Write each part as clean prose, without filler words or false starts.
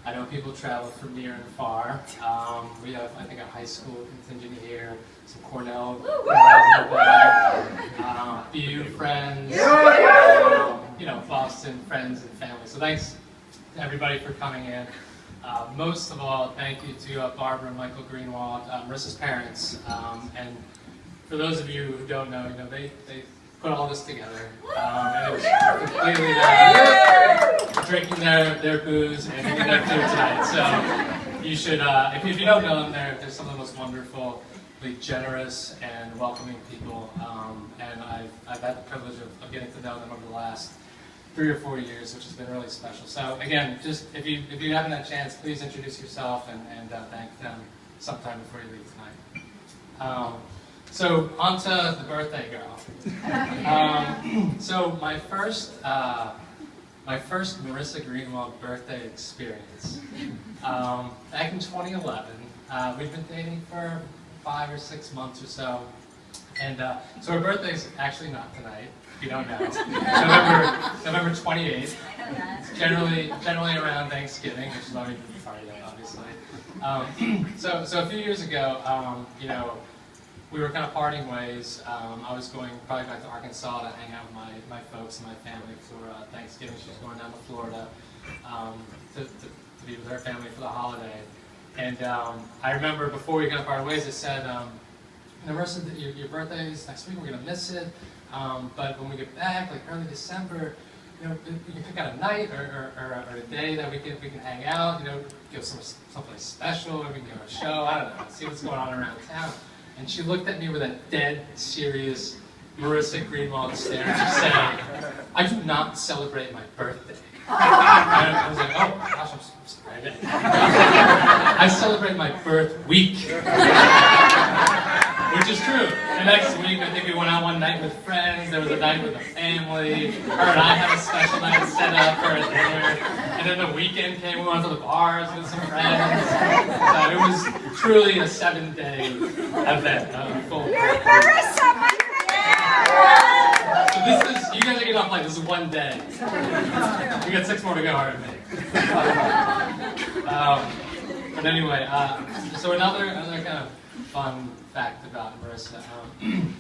I know people travel from near and far. We have, I think, a high school contingent here, some Cornell, BU friends, you know, Boston friends and family. So thanks to everybody for coming in. Most of all, thank you to Barbara and Michael Greenwald, Marissa's parents. And for those of you who don't know, you know, they put all this together. And it was completely drinking their booze and eating their food tonight. So you should, if you don't know them, they're some of the most wonderfully generous and welcoming people. And I've had the privilege of getting to know them over the last 3 or 4 years, which has been really special. So again, just if you haven't had a chance, please introduce yourself and thank them sometime before you leave tonight. So on to the birthday girl. So my first Marissa Greenwald birthday experience. Back in 2011, we've been dating for 5 or 6 months or so, and so her birthday's actually not tonight. If you don't know, November 28th. It's generally around Thanksgiving, which is why we did the party, obviously. So a few years ago, you know, we were kind of parting ways. I was going probably back to Arkansas to hang out with my folks and my family for Thanksgiving. She was going down to Florida to be with her family for the holiday. And I remember before we kind of parted ways, I said, Marissa, your birthday is next week. We're going to miss it. But when we get back, like early December, you know, we can pick out a night or a day that we can hang out. You know, go someplace special, or we can go to a show. I don't know. See what's going on around town. And she looked at me with a dead serious Marissa Greenwald stare. And she said, "I do not celebrate my birthday." And I was like, "Oh gosh, I'm sorry." I celebrate my birth week. Which is true. The next week, I think we went out one night with friends. There was a night with the family. Her and I had a special night set up for a dinner. And then the weekend came. We went to the bars with some friends. So it was truly a 7-day event. Full. Marissa, my So this is, you guys are getting off like this is 1 day. We got 6 more to go, aren't we? But anyway, so another kind of fun fact about Marissa. I'm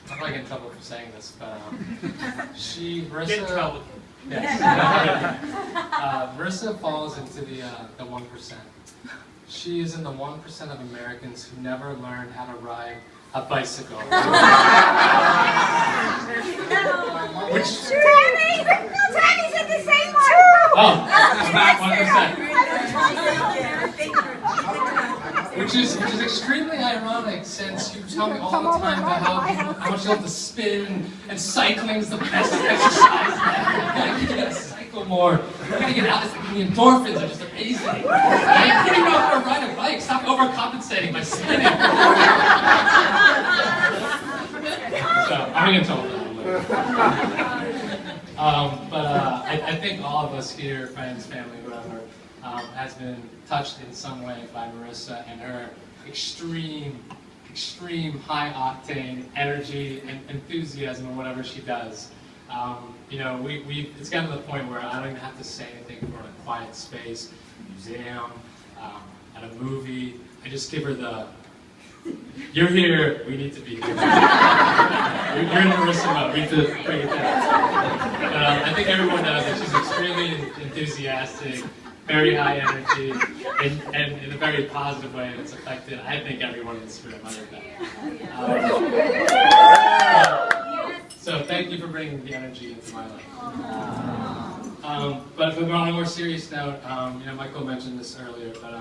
probably getting in trouble for saying this, but Marissa. Get in trouble. Yes. Marissa falls into the 1%. She is in the 1% of Americans who never learned how to ride a bicycle. Which? Tammy's in the same one. Oh, about 1%. Which is extremely ironic, since you tell me all the time about how much you love to spin and cycling is the best exercise ever. You gotta cycle more. You gotta get out. The endorphins are just amazing. Right? You don't even know how to ride a bike. Stop overcompensating by spinning. So I'm gonna tell them. But I think all of us here, friends, family, whoever, has been touched in some way by Marissa and her extreme high-octane energy and enthusiasm in whatever she does. You know, it's gotten to the point where I don't even have to say anything for a quiet space, museum, at a movie. I just give her the, "You're here, we need to be here." You're in Marissa mode, we need to bring it down. But I think everyone knows that she's extremely enthusiastic, very high energy, and in a very positive way that's affected, I think, everyone in this room. So thank you for bringing the energy into my life. But on a more serious note, you know, Michael mentioned this earlier, but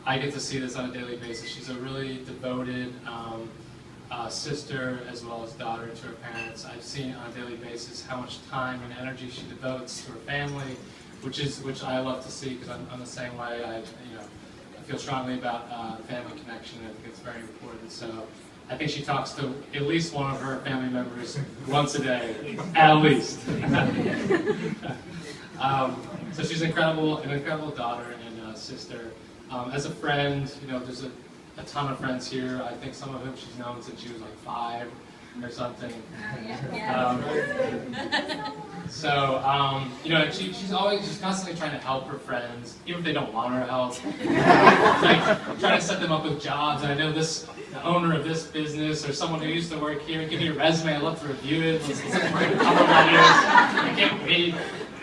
I get to see this on a daily basis. She's a really devoted sister as well as daughter to her parents. I've seen on a daily basis how much time and energy she devotes to her family, which I love to see, because I'm the same way. I feel strongly about family connection. I think it's very important. So I think she talks to at least one of her family members once a day, at least. So she's an incredible daughter and sister. As a friend, you know, there's a ton of friends here. I think some of whom she's known since she was like 5. or something. Yeah. She's constantly trying to help her friends, even if they don't want her help. Like trying to set them up with jobs. And I know the owner of this business or someone who used to work here. Give me your resume. I'd love to review it. Let's write a couple letters. I can't wait.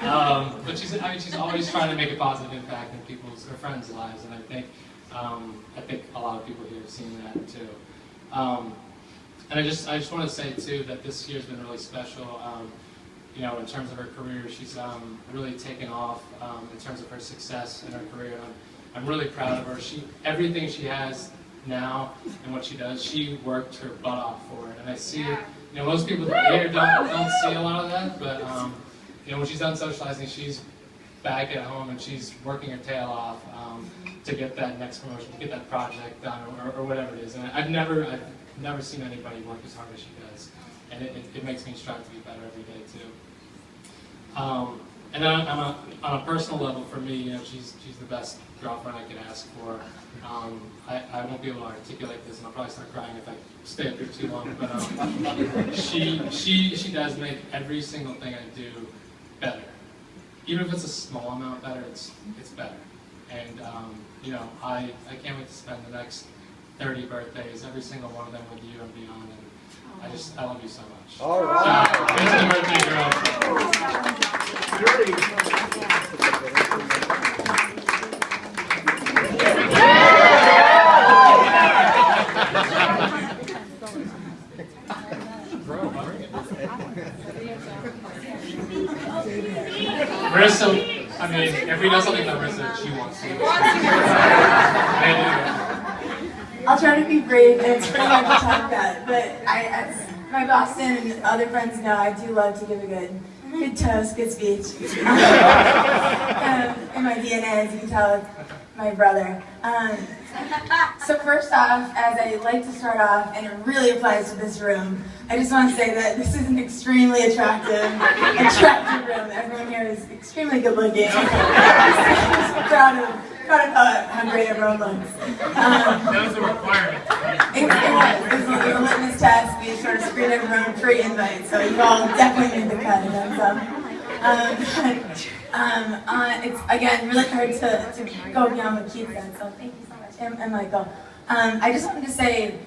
But she's always trying to make a positive impact in her friends' lives, and I think a lot of people here have seen that too. And I just want to say too that this year's been really special. In terms of her career, she's really taken off in terms of her success in her career. And I'm really proud of her. Everything she has now and what she does, she worked her butt off for it. And I see, most people here don't see a lot of that, but when she's done socializing, she's back at home and she's working her tail off to get that next promotion, to get that project done, or whatever it is. And I've never seen anybody work as hard as she does, and it makes me strive to be better every day too. And then on a personal level, for me, she's the best girlfriend I could ask for. I won't be able to articulate this, and I'll probably start crying if I stay up here too long. But she does make every single thing I do better. Even if it's a small amount better, it's better. And I can't wait to spend the next 30 birthdays, every single one of them with you and beyond. And I love you so much. All right. So, here's the birthday girl. Marissa, if we know something about Marissa, she wants to. I'll try to be brave, and it's pretty hard to talk that, but as my Boston and other friends know, I do love to give a good toast, good speech. In my DNA, as you can tell, it's my brother. So first off, as I like to start off, and it really applies to this room, I just want to say that this is an extremely attractive room. Everyone here is extremely good looking. I'm so proud of how great everyone looks. That was a requirement. It was a litmus test. We sort of screened everyone pre-invite, so you all definitely made the cut. It's again really hard to go beyond what Keith said. So thank you so much, and Michael. I just wanted to say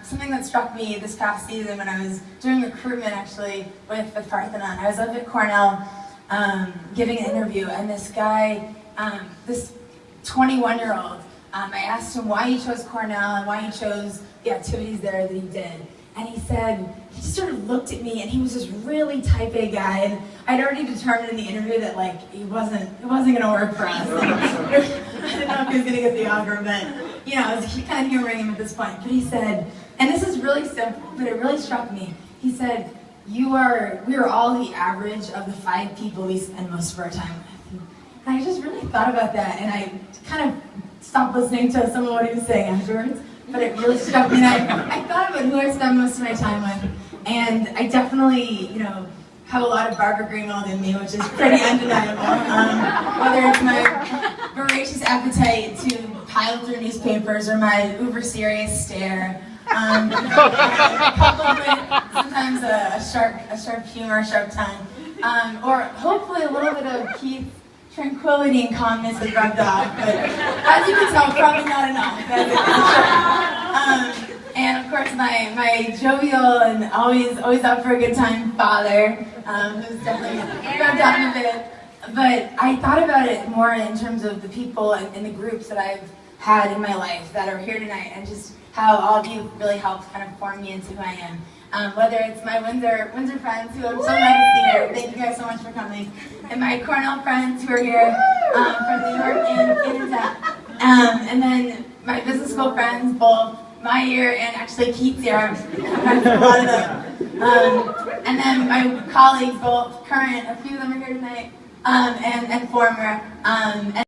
something that struck me this past season when I was doing recruitment actually with Parthenon. I was up at Cornell giving an interview, and this guy, this 21-year-old, I asked him why he chose Cornell and why he chose the activities there that he did. And he said, he just sort of looked at me, and he was this really type A guy, and I'd already determined in the interview that it wasn't gonna work for us. I didn't know if he was gonna get the offer, but I was kind of humoring him at this point. But he said, and this is really simple, but it really struck me. He said, we are all the average of the 5 people we spend most of our time with. And I just really thought about that, and I kind of stopped listening to some of what he was saying afterwards. But it really struck me, and I thought about who I spend most of my time with, and I definitely, have a lot of Barbara Greenwald in me, which is pretty undeniable. Whether it's my voracious appetite to pile through newspapers or my uber serious stare, coupled with sometimes a sharp humor, a sharp tongue, or hopefully a little bit of Keith's tranquility and calmness is rubbed off, but as you can tell, probably not enough. And of course, my jovial and always up for a good time father, who's definitely rubbed off a bit. But I thought about it more in terms of the people and the groups that I've had in my life that are here tonight, and just how all of you really helped kind of form me into who I am. Whether it's my Windsor friends, who I'm so glad to see here. Thank you guys so much for coming. And my Cornell friends who are here from New York and Canada. And then my business school friends, both my year and actually Keith's year. I'm friends with a lot of them. And then my colleagues, both current, a few of them are here tonight, and former.